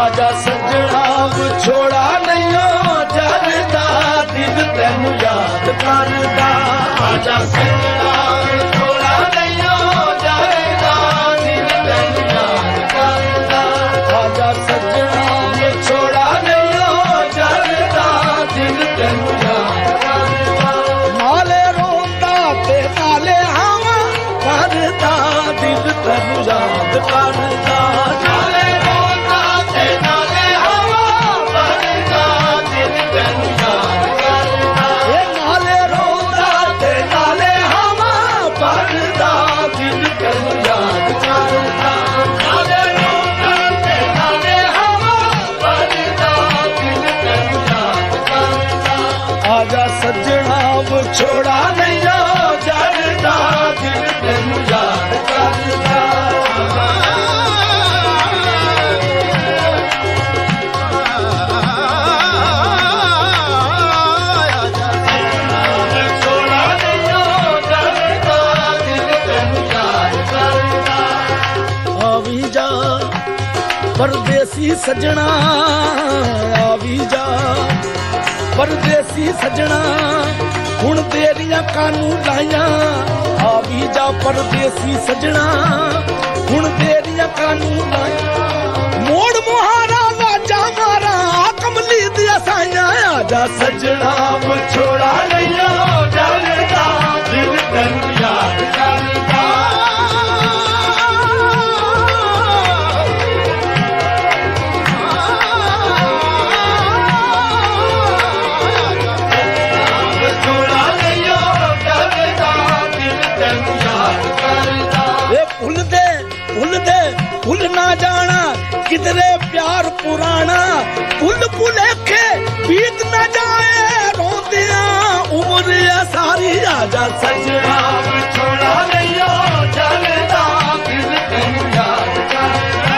आजा सजना विछोड़ा नहीं जरदा दिल तेनू याद करदा आजा सजना विछोड़ा नहीं जरदा दिल तेनू याद करदा आजा सजना विछोड़ा नहीं जरदा दिल तेनू याद करदा नाले रोंदा ते नाले हवा करदा दिल तेनू याद करदा सजना विछोड़ा नहीं जरदा दिल तेनू याद करदा विछोड़ा नहीं जरदा दिल तेनू याद करदा आवी जा परदेसी सजना आवी जा परदेसी सजना हुण तेरियां कानू लाइया आवी जा परदेसी सजना हुण तेरियां कानू लाइया मोड़ मुहारा वाजा मारा कमली दिया साइया आजा सजना विछोड़ा नहीं जरदा दिल तेनू याद करदा भूल ना जाना किधरे प्यार पुराना भूल भुलेखे बीत ना जाए रोंदिया उम्र सारी आजा सजना विछोड़ा नहीं जरदा दिल तेनू याद करदा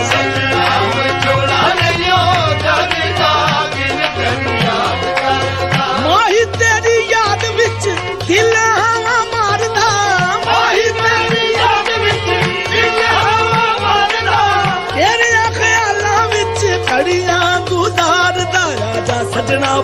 सजना विछोड़ा नहीं जरदा दिल तेनू याद सजना विछोड़ा नहीं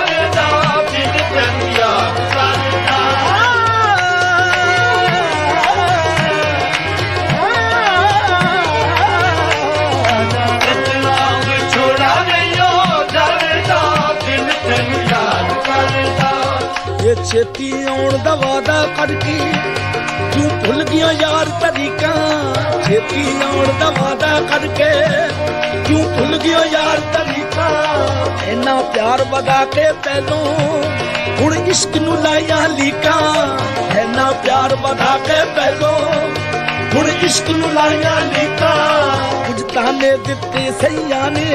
जरदा दिल तेनू याद करदा सजना विछोड़ा ये छेती आउण दा वादा करके क्यों भुल गया यार तरीका छेती आउण दा वादा करके क्यों भुल गया यार तरीका इन्ना प्यार वगा के पहलों हुण इश्क नू लाया लीका इन्ना प्यार वगा के पहलों हुण इश्क नू लाया लीका कुछ ताने दिते सैया ने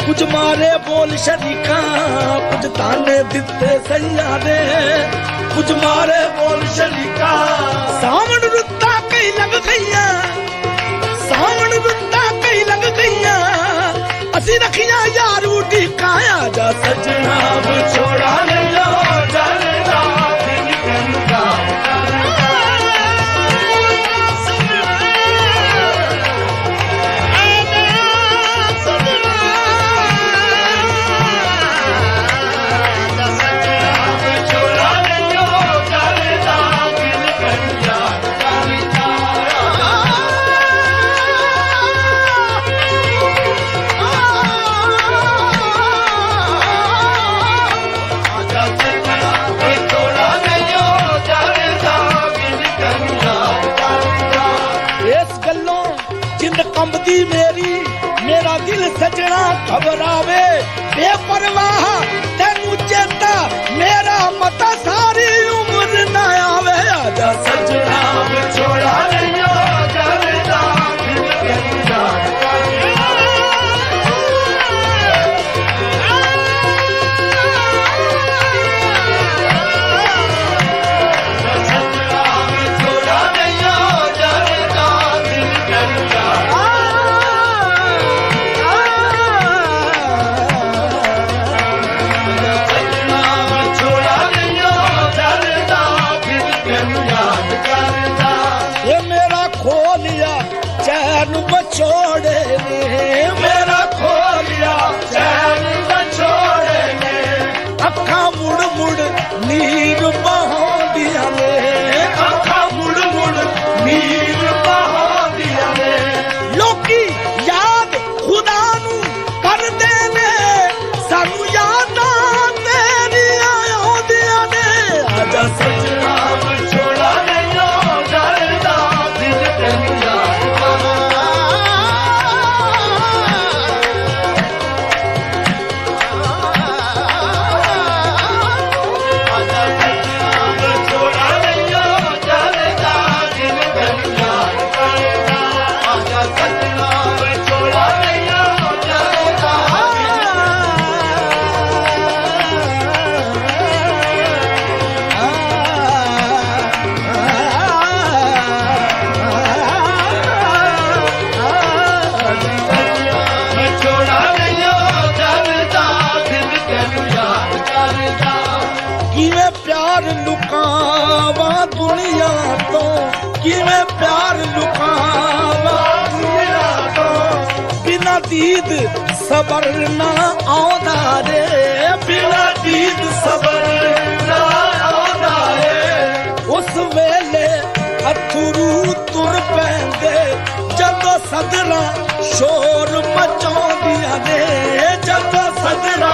कुछ मारे बोल शरीका कुछ ताने दिते सैया ने कुछ मारे बोल शरीका सावन रुत्ता कई लग गईया सावन रुत्ता कई लग गईया असी रखिया यार उठी काया जा सजना विछोड़ा नहीं जरदा दिल तेनू याद करदा ਆਜਾ ਸੱਜਣਾ ਵਿਛੋੜਾ ਨਹੀਂਓ ਜਲਦਾ ਦਿਲ ਤੈਨੂੰ ਯਾਦ ਕਰਦਾ छोड़े ने मेरा खोलिया चैन छोड़े ने अखा मुड़ मुड़ नीर बहादिया ने अखा मुड़ मुड़ नीर बहादिया ने लोकी याद खुदा नू कर दे ने सानू याद तेरी आउंदिया ने आजा सजना छोड़ा नहीं डरदा दिल तैनू याद लुकावा दुनिया तो किवें प्यार लुकावा दुनिया तो बिना दीद सबर ना आउंदा रे बिना दीद सबर ना आउंदा रे उस वेले अथरू तुर पैंदे जदों सदरा शोर मचाउंदियां ने जदों सदरा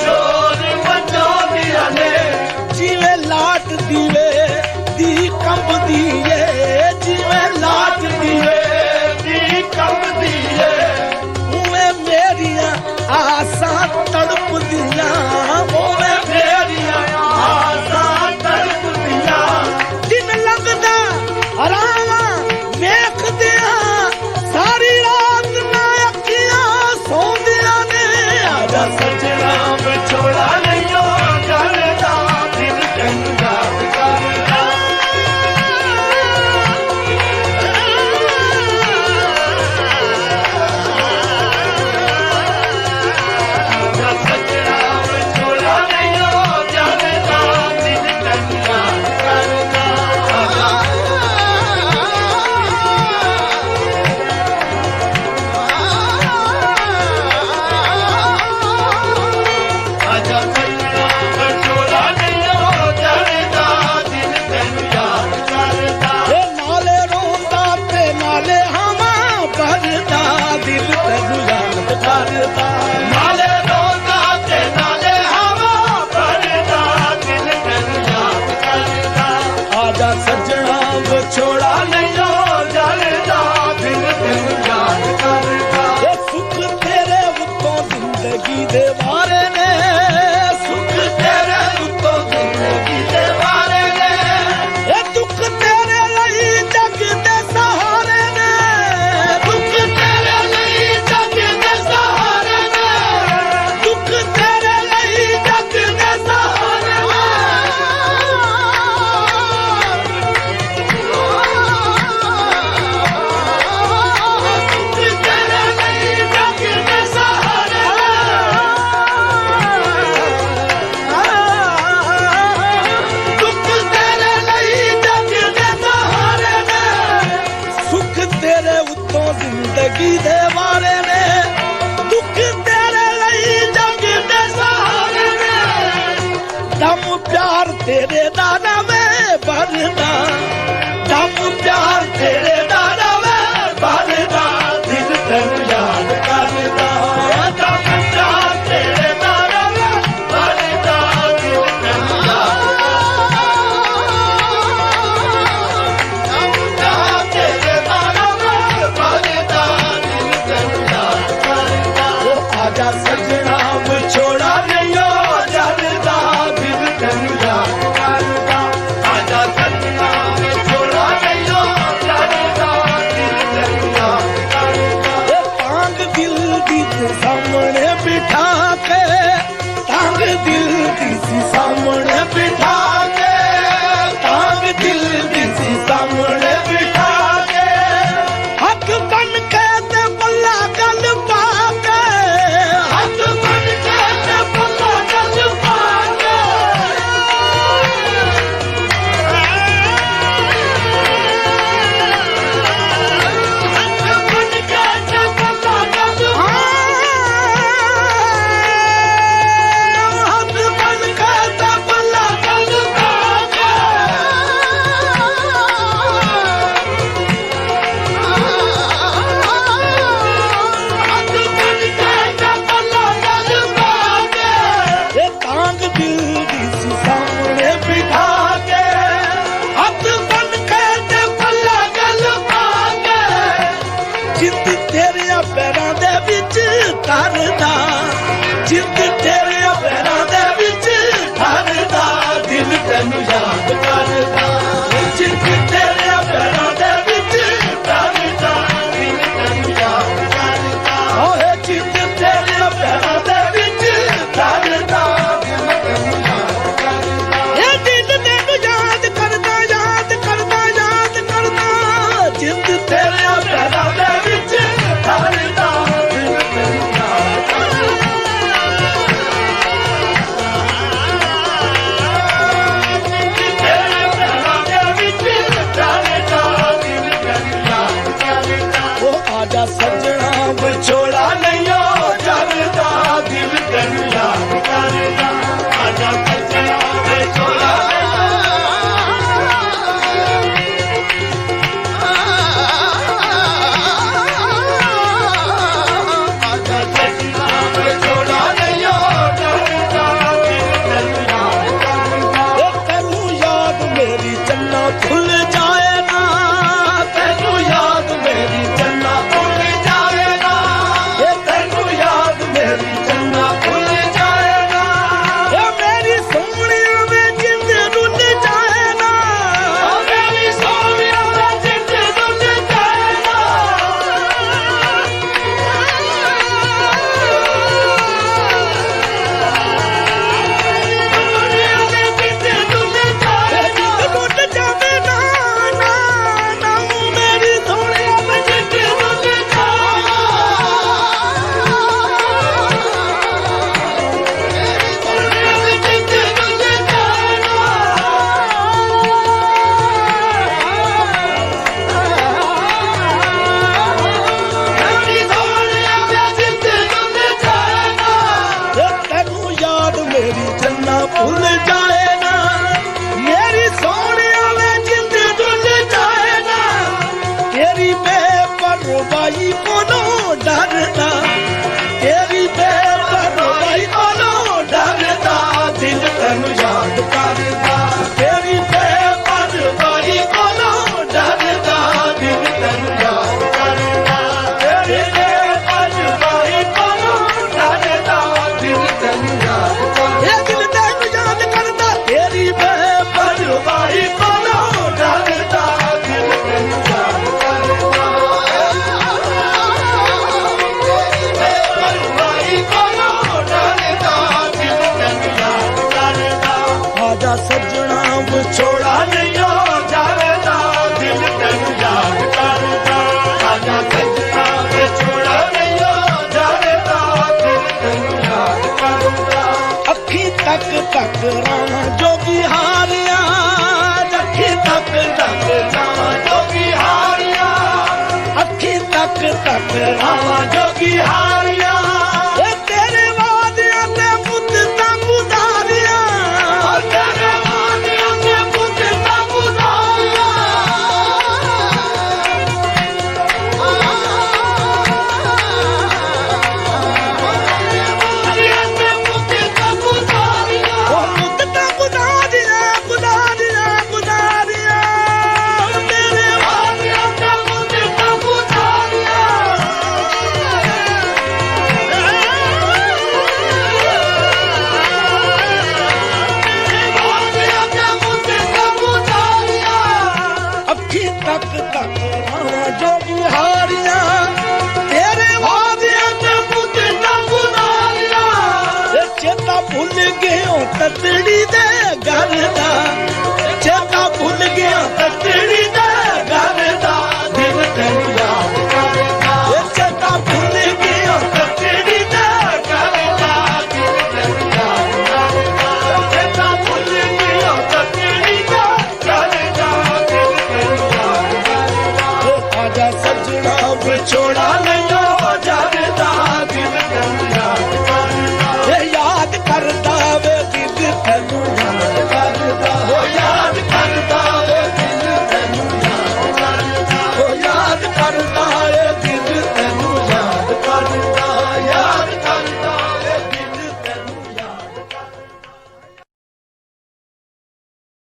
शोर मचाउंदियां ने जिवें लाट दीवे दी कंब दीए जिवें लाट दीवे दी कंब दीए उवें मेरियां आसां तड़प दियां उवें मेरियां आसां तड़प दियां दिन लगदा हरावा वेखदियां सारी रात ना अखियां सौंदियां ने आजा सजना विछोड़ा नहीं डरदा नाले रोंदा ते नाले हवा भरदा दिल तैनू याद करदा आजा सजना विछोड़ा नहीं जलदा दिल तैनू याद करदा ये सुख तेरे उत्तों जिंदगी दे बारे ने सुख तेरे उत्तों जिंदगी दे बारे ने ये दुख तेरे लई जग दे सहारे ने दुख तेरे लई जग दे सहारे दुख तेरे लई जग दे सहारे बेपरवाही कोलों डरदा, तेरी बेपरवाही कोलों डरदा, दिल तैनू याद करदा, तेरी बेपरवाही कोलों डरदा, दिल तैनू याद करदा, तेरी बेपरवाही कोलों डरदा, दिल तैनू याद करदा, ये दिल तैनू याद करदा, तेरी बेपरवाही कोलों डरदा, दिल तैनू याद करदा, बेपरवाही कोलों डरदा, दिल तैनू याद करदा, आजा सजना विछोड़ा नहीं हो जावेदा, दिल तैनू याद करदा, आजा सजना विछोड़ा नहीं हो जावेदा, दिल तैनू याद करदा, अखी तक तक रावां जोगी हारिया, अखी तक तक रावां जोगी हारिया, अखी तक तक रावां जोगी हारिया,